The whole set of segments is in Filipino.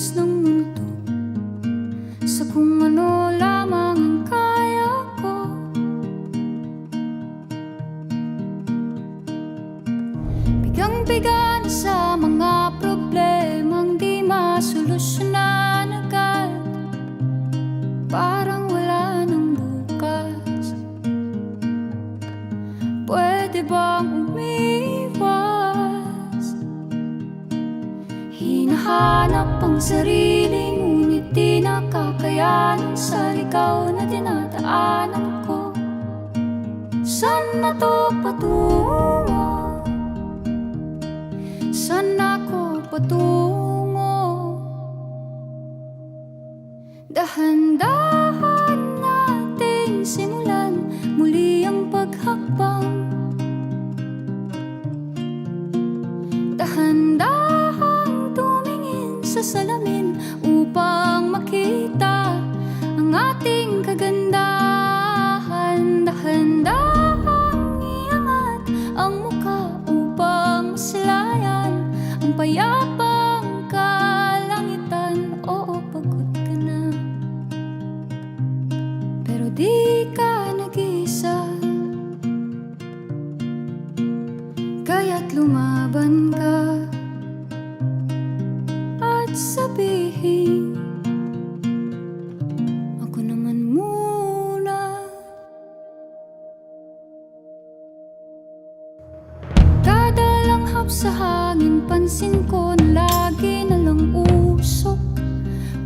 kilos ng mundo sa kung ano lamang ang kaya ko. Bigang-biga na sa mga problemang di masolusyonan agad, parang wala nang bukas. Pwede bang umiwas? Hinahanap ang sarili, ngunit di nakakayanan sa ligaw na dinadaanan ko. Saan na to patungo? Saan ako patungo? Dahan-dahan nating simulan muli ang paghakbang. Dahan-dahang tumingin sa salamin upang makita ang ating kagandahan. Dahan-dahang iangat ang mukha upang masilayan ang payapang kalangitan. Oo, pagod ka na, pero di ka nag-iisa, kaya't lumaban ka at sabihin, ako naman muna. Kada langhap sa hangin, pansin ko na lagi na lang usok.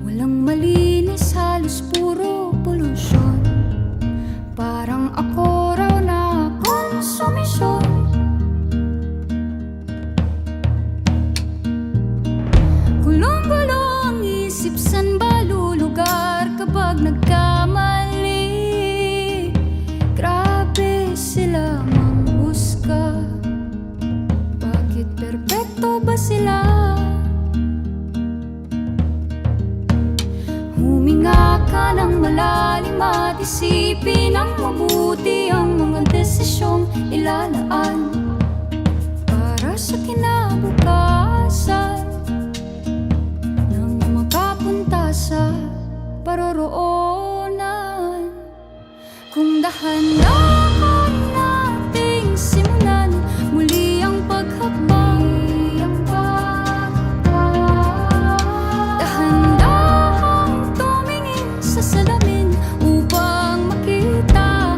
Walang malinis, halos puro polusyon. Parang ako raw na konsumisyon. Gulong-gulo ang isip, san ba lulugar kapag nagkamali? Grabe sila manghusga, bakit perpekto ba sila? Huminga ka ng malalim at isipin ng mabuti ang mga desisyong ilalaan para sa kinabukasan, nang makapunta sa paroroonan. Kung dahan-dahan nating simulan muli ang paghakbang, dahan-dahang tumingin sa salamin upang makita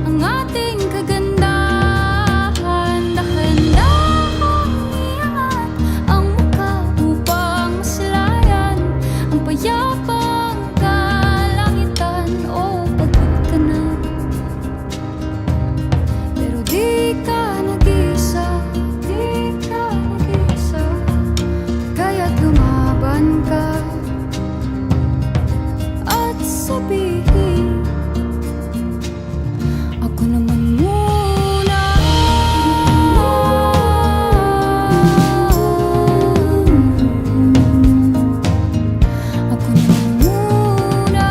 ang ating kagandahan. Dahan-dahang iangat ang mukha upang masilayan ang payapang kalangitan. Oh, pagod ka na, pero di ka nag-iisa, di ka nag-iisa, kaya't lumaban ka at sabihin, ako naman muna. Ako naman muna.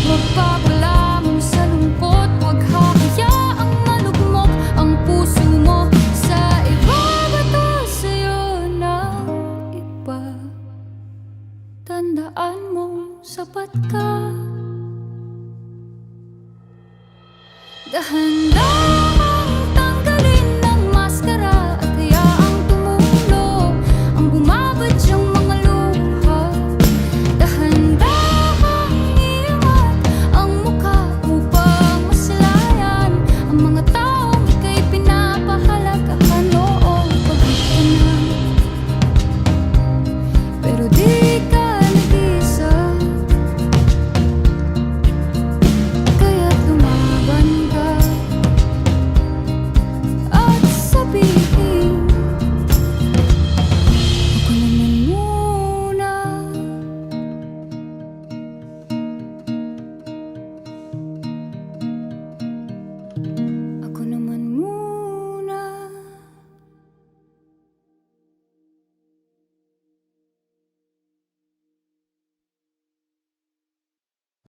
Huwag papalamon sa lungkot, huwag hahayaang malugmok ang puso mo sa iba. Bato sa'yo ng iba, tandaan mong sapat ka. Dahan-dahan